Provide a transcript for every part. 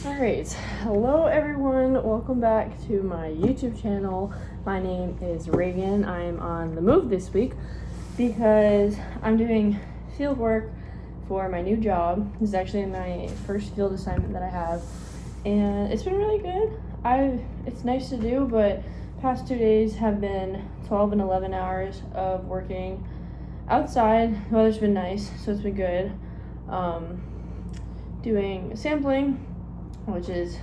Alright, hello everyone, welcome back to my YouTube channel. My name is Reagan. I'm on the move this week because I'm doing field work for my new job. This is actually my first field assignment that I have, and it's been really good. It's nice to do, but past 2 days have been 12 and 11 hours of working outside. The weather's been nice, so it's been good. Doing sampling, which is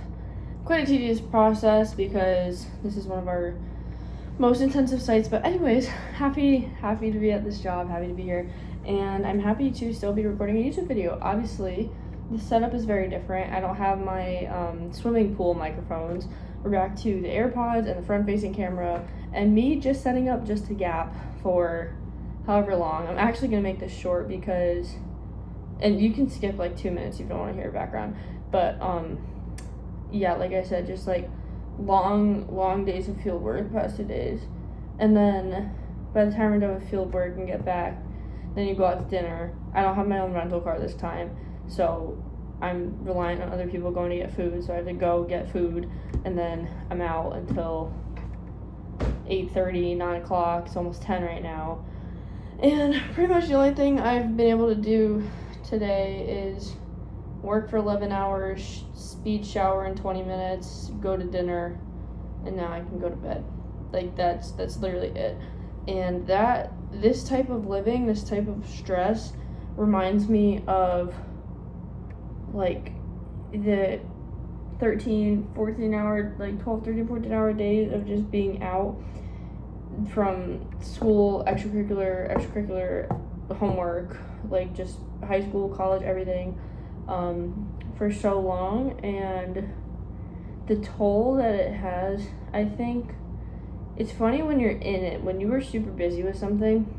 quite a tedious process because this is one of our most intensive sites. But anyways, happy to be at this job, happy to be here, and I'm happy to still be recording a YouTube video. Obviously, the setup is very different. I don't have my swimming pool microphones. We're back to the AirPods and the front-facing camera, and me just setting up just to yap for however long. I'm actually gonna make this short because, and you can skip like 2 minutes if you don't want to hear background, but yeah, like I said, just like long days of field work the past 2 days. And then by the time we're done with field work and get back, then you go out to dinner. I don't have my own rental car this time, so I'm relying on other people going to get food. So I have to go get food, and then I'm out until 8:30, 9 o'clock. It's almost 10 right now. And pretty much the only thing I've been able to do today is work for 11 hours, speed shower in 20 minutes, go to dinner, and now I can go to bed. Like that's literally it. And this type of living, this type of stress reminds me of like the 13, 14 hour, like 12, 13, 14 hour days of just being out from school, extracurricular homework, like just high school, college, everything, for so long. And the toll that it has, I think it's funny when you're in it. When you were super busy with something,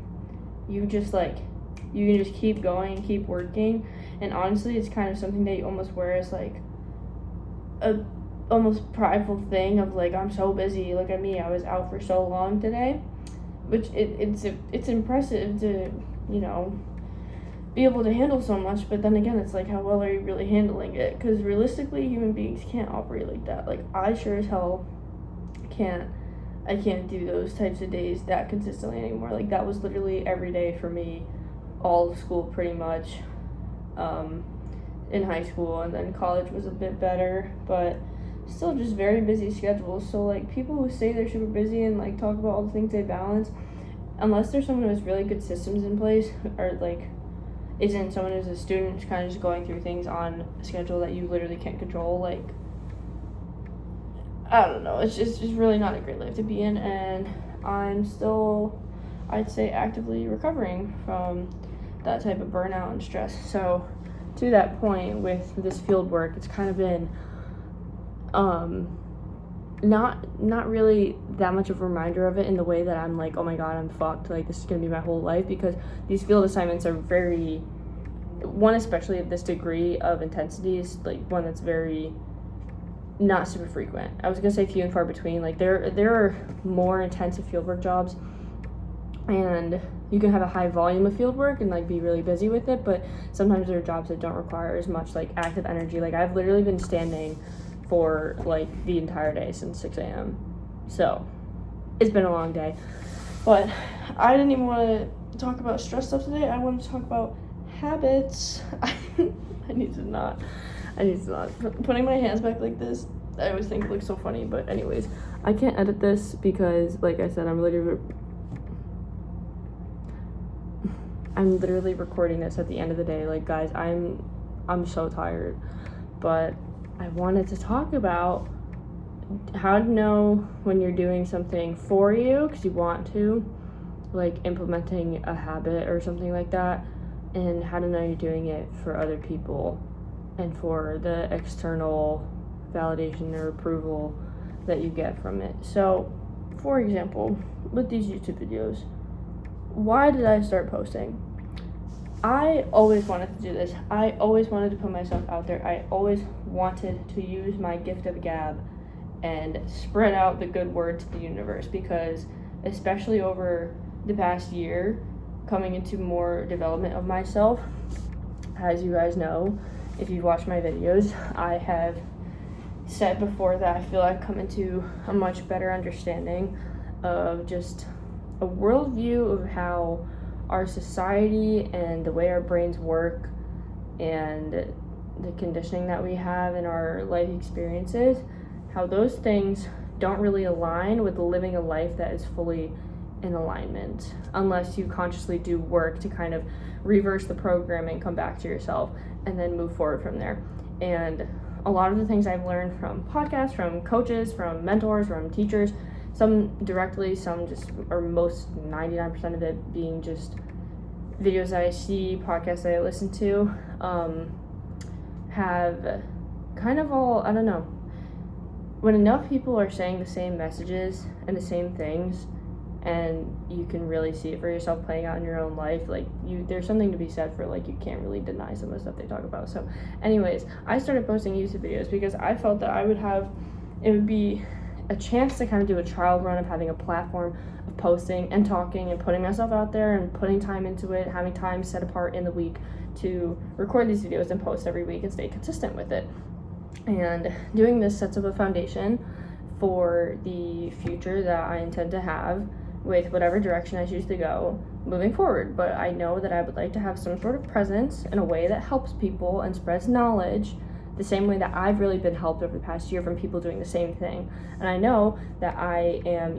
you can just keep going and keep working. And honestly, it's kind of something that you almost wear as like a almost prideful thing of like, I'm so busy, look at me, I was out for so long today. Which it's impressive to, you know, be able to handle so much, but then again, it's like, how well are you really handling it? Because realistically, human beings can't operate like that. Like, I sure as hell can't do those types of days that consistently anymore. Like, that was literally every day for me, all of school pretty much, in high school, and then college was a bit better, but still just very busy schedules. So like, people who say they're super busy and like talk about all the things they balance, unless there's someone who has really good systems in place, or like isn't someone who's a student kind of just going through things on a schedule that you literally can't control, like, I don't know, it's just really not a great life to be in. And I'm still, I'd say, actively recovering from that type of burnout and stress. So to that point with this field work, it's kind of been not really that much of a reminder of it in the way that I'm like, oh my god, I'm fucked, like this is gonna be my whole life, because these field assignments are very, one especially of this degree of intensity is like one that's very not super frequent. I was gonna say few and far between. Like there are more intensive fieldwork jobs, and you can have a high volume of field work and like be really busy with it, but sometimes there are jobs that don't require as much like active energy. Like I've literally been standing for like the entire day since 6 a.m. So it's been a long day, but I didn't even want to talk about stress stuff today. I wanted to talk about habits. I need to not putting my hands back like this, I always think it looks so funny. But anyways, I can't edit this because like I said, I'm literally recording this at the end of the day. Like guys, I'm so tired, but I wanted to talk about how to know when you're doing something for you because you want to, like implementing a habit or something like that, and how to know you're doing it for other people and for the external validation or approval that you get from it. So, for example, with these YouTube videos, why did I start posting? I always wanted to do this. I always wanted to put myself out there. I always wanted to use my gift of gab and spread out the good word to the universe, because especially over the past year, coming into more development of myself, as you guys know, if you've watched my videos, I have said before, that I feel I've come into a much better understanding of just a worldview of how our society and the way our brains work and the conditioning that we have in our life experiences, how those things don't really align with living a life that is fully in alignment unless you consciously do work to kind of reverse the programming, come back to yourself, and then move forward from there. And a lot of the things I've learned from podcasts, from coaches, from mentors, from teachers, some directly, some just, or most 99% of it being just videos that I see, podcasts that I listen to, have kind of all, I don't know, when enough people are saying the same messages and the same things, and you can really see it for yourself playing out in your own life, like, there's something to be said for, like, you can't really deny some of the stuff they talk about. So anyways, I started posting YouTube videos because I felt that it would be a chance to kind of do a trial run of having a platform of posting and talking and putting myself out there and putting time into it, having time set apart in the week to record these videos and post every week and stay consistent with it. And doing this sets up a foundation for the future that I intend to have with whatever direction I choose to go moving forward. But I know that I would like to have some sort of presence in a way that helps people and spreads knowledge the same way that I've really been helped over the past year from people doing the same thing. And I know that I am,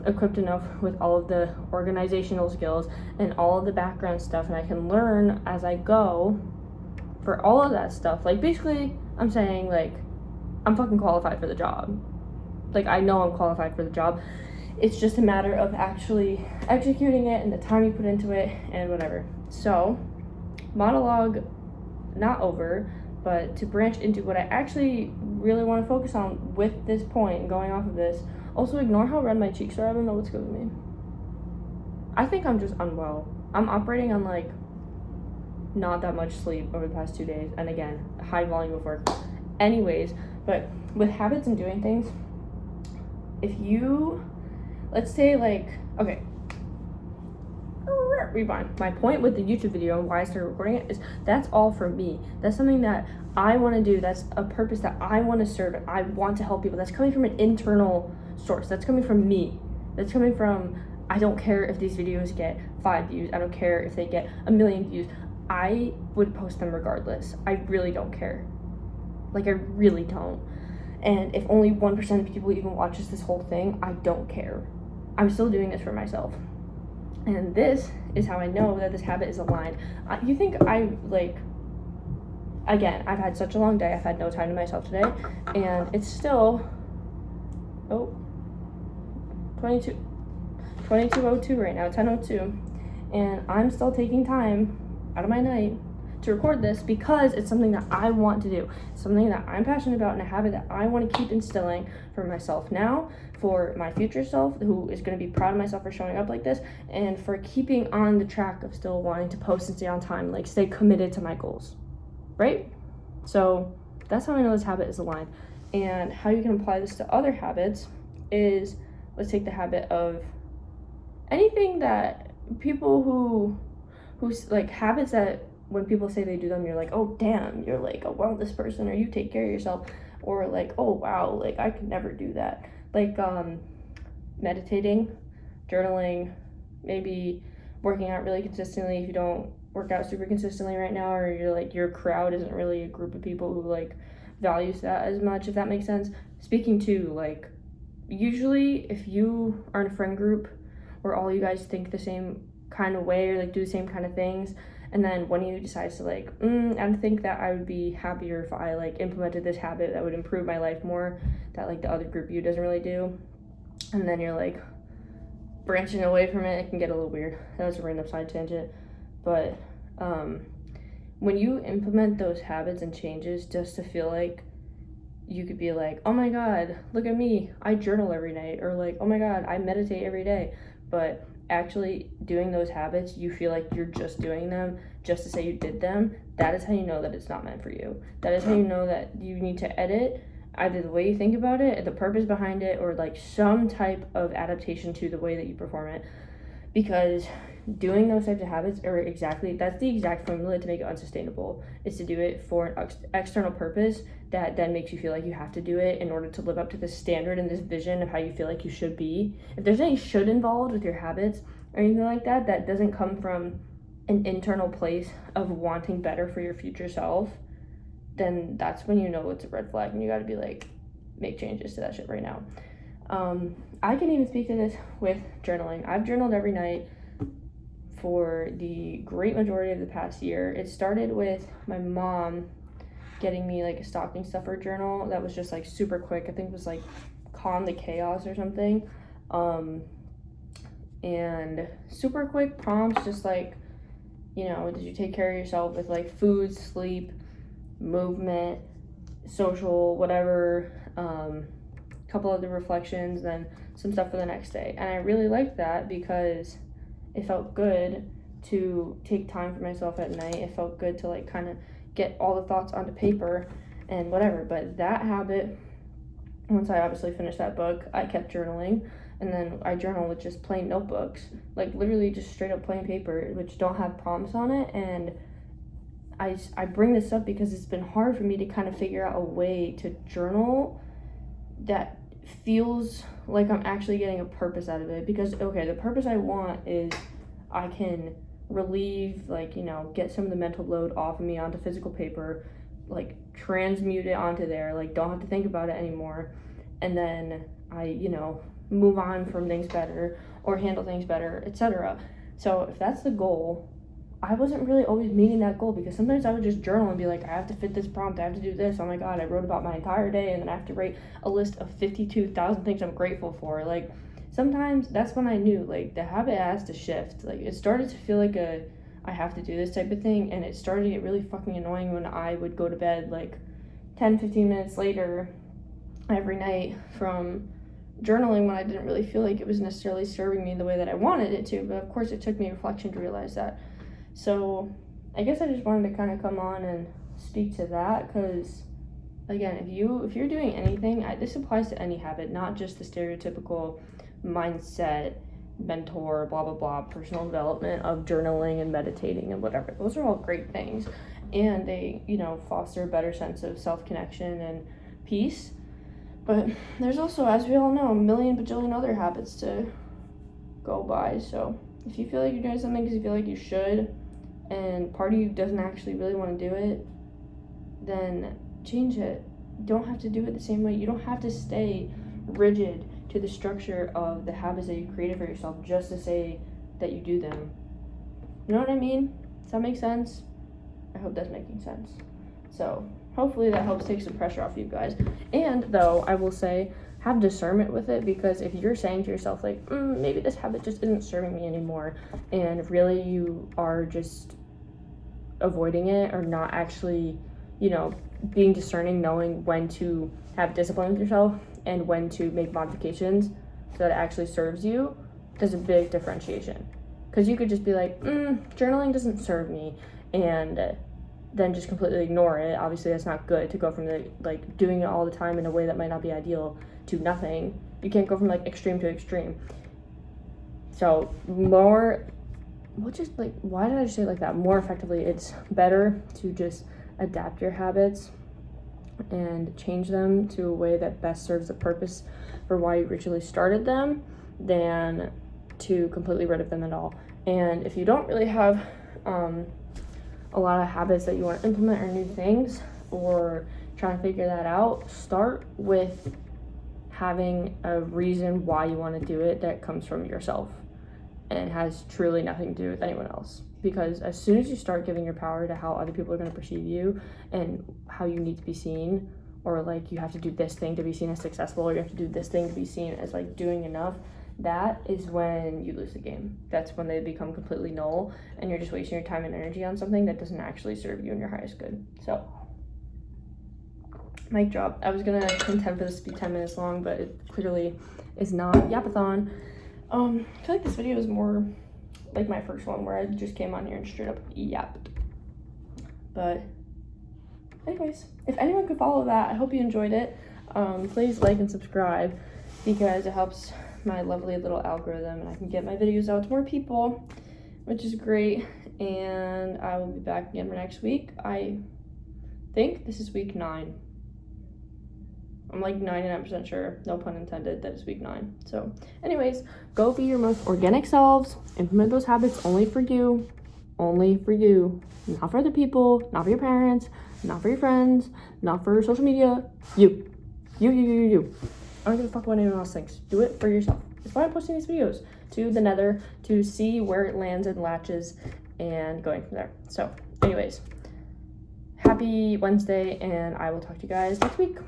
equipped enough with all of the organizational skills and all of the background stuff, and I can learn as I go for all of that stuff. Like, basically, I'm saying, like, I'm fucking qualified for the job. Like, I know I'm qualified for the job. It's just a matter of actually executing it and the time you put into it and whatever. So, monologue not over, but to branch into what I actually really want to focus on with this point and going off of this. Also, ignore how red my cheeks are. I don't know what's good with me. I think I'm just unwell. I'm operating on, like, not that much sleep over the past 2 days, and again, high volume of work. Anyways, but with habits and doing things, if you, let's say, like, okay, rewind. My point with the YouTube video and why I started recording it is that's all for me. That's something that I want to do. That's a purpose that I want to serve. I want to help people. That's coming from an internal source. That's coming from me. That's coming from, I don't care if these videos get 5 views. I don't care if they get 1 million views. I would post them regardless. I really don't care. Like, I really don't. And if only 1% of people even watches this whole thing, I don't care. I'm still doing this for myself. And this is how I know that this habit is aligned. You think again, I've had such a long day. I've had no time to myself today. And it's still, 22:02 right now, 10:02. And I'm still taking time out of my night to record this because it's something that I want to do. It's something that I'm passionate about and a habit that I want to keep instilling for myself now, for my future self who is going to be proud of myself for showing up like this, and for keeping on the track of still wanting to post and stay on time, like stay committed to my goals, right? So that's how I know this habit is aligned. And how you can apply this to other habits is, let's take the habit of anything that people who like habits that when people say they do them, you're like, oh damn, you're like a wellness person, or you take care of yourself, or like, oh wow, like I could never do that. Like meditating, journaling, maybe working out really consistently if you don't work out super consistently right now, or you're like, your crowd isn't really a group of people who like values that as much, if that makes sense. Speaking to, like, usually if you are in a friend group where all you guys think the same kind of way or like do the same kind of things, and then one of you decides to like, I think that I would be happier if I like implemented this habit that would improve my life more, that like the other group you doesn't really do, and then you're like branching away from it can get a little weird. That was a random side tangent. But when you implement those habits and changes just to feel like you could be like, oh my god, look at me, I journal every night, or like, oh my god, I meditate every day, but actually doing those habits, you feel like you're just doing them just to say you did them, that is how you know that it's not meant for you. That is how you know that you need to edit either the way you think about it, the purpose behind it, or like some type of adaptation to the way that you perform it. because doing those types of habits are that's the exact formula to make it unsustainable, is to do it for an external purpose that then makes you feel like you have to do it in order to live up to this standard and this vision of how you feel like you should be. If there's any should involved with your habits or anything like that, that doesn't come from an internal place of wanting better for your future self, then that's when you know it's a red flag and you got to be like, make changes to that shit right now. I can even speak to this with journaling. I've journaled every night for the great majority of the past year. It started with my mom getting me like a stocking stuffer journal that was just like super quick. I think it was like Calm the Chaos or something. And super quick prompts, just like, you know, did you take care of yourself with like food, sleep, movement, social, whatever, couple of the reflections, then some stuff for the next day. And I really liked that because it felt good to take time for myself at night. It felt good to like kind of get all the thoughts onto paper and whatever. But that habit, once I obviously finished that book, I kept journaling. And then I journal with just plain notebooks, like literally just straight up plain paper, which don't have prompts on it. And I bring this up because it's been hard for me to kind of figure out a way to journal that feels like I'm actually getting a purpose out of it. Because, okay, the purpose I want is I can relieve, like, you know, get some of the mental load off of me onto physical paper, like transmute it onto there, like don't have to think about it anymore. And then I, you know, move on from things better or handle things better, etc. So if that's the goal, I wasn't really always meeting that goal, because sometimes I would just journal and be like, I have to fit this prompt, I have to do this, oh my god, I wrote about my entire day, and then I have to write a list of 52,000 things I'm grateful for. Like, sometimes that's when I knew, like, the habit has to shift. Like, it started to feel like I have to do this type of thing, and it started to get really fucking annoying when I would go to bed, like, 10-15 minutes later every night from journaling, when I didn't really feel like it was necessarily serving me the way that I wanted it to. But of course it took me reflection to realize that. So I guess I just wanted to kind of come on and speak to that, because again, if you're doing anything, this applies to any habit, not just the stereotypical mindset, mentor, blah blah blah, personal development of journaling and meditating and whatever. Those are all great things, and they, you know, foster a better sense of self-connection and peace. But there's also, as we all know, a million bajillion other habits to go by. So if you feel like you're doing something because you feel like you should, and part of you doesn't actually really want to do it, then change it. You don't have to do it the same way. You don't have to stay rigid to the structure of the habits that you created for yourself just to say that you do them. You know what I mean? Does that make sense? I hope that's making sense. So hopefully that helps take some pressure off you guys. And though, I will say, have discernment with it, because if you're saying to yourself, like, maybe this habit just isn't serving me anymore, and really you are just avoiding it or not actually, you know, being discerning, knowing when to have discipline with yourself and when to make modifications so that it actually serves you, there's a big differentiation. Because you could just be like, journaling doesn't serve me, and then just completely ignore it. Obviously that's not good, to go from the, like, doing it all the time in a way that might not be ideal to nothing. You can't go from like extreme to extreme. So why did I just say it like that? More effectively, it's better to just adapt your habits and change them to a way that best serves the purpose for why you originally started them, than to completely rid of them at all. And if you don't really have a lot of habits that you want to implement or new things, or trying to figure that out, start with having a reason why you want to do it that comes from yourself and has truly nothing to do with anyone else. Because as soon as you start giving your power to how other people are going to perceive you and how you need to be seen, or like you have to do this thing to be seen as successful, or you have to do this thing to be seen as like doing enough, that is when you lose the game. That's when they become completely null, and you're just wasting your time and energy on something that doesn't actually serve you and your highest good. So, mic drop. I was gonna intend for this to be 10 minutes long, but it clearly is not. Yapathon. I feel like this video is more like my first one, where I just came on here and straight up yapped. But anyways, if anyone could follow that, I hope you enjoyed it. Please like and subscribe, because it helps my lovely little algorithm, and I can get my videos out to more people, which is great. And I will be back again for next week. I think this is week 9. I'm like 99% sure, no pun intended, that it's week 9. So anyways, go be your most organic selves. Implement those habits only for you. Only for you. Not for other people, not for your parents, not for your friends, not for social media. You. You. I don't give a fuck what anyone else thinks. Do it for yourself. That's why I'm posting these videos to the nether, to see where it lands and latches and going from there. So anyways, happy Wednesday, and I will talk to you guys next week.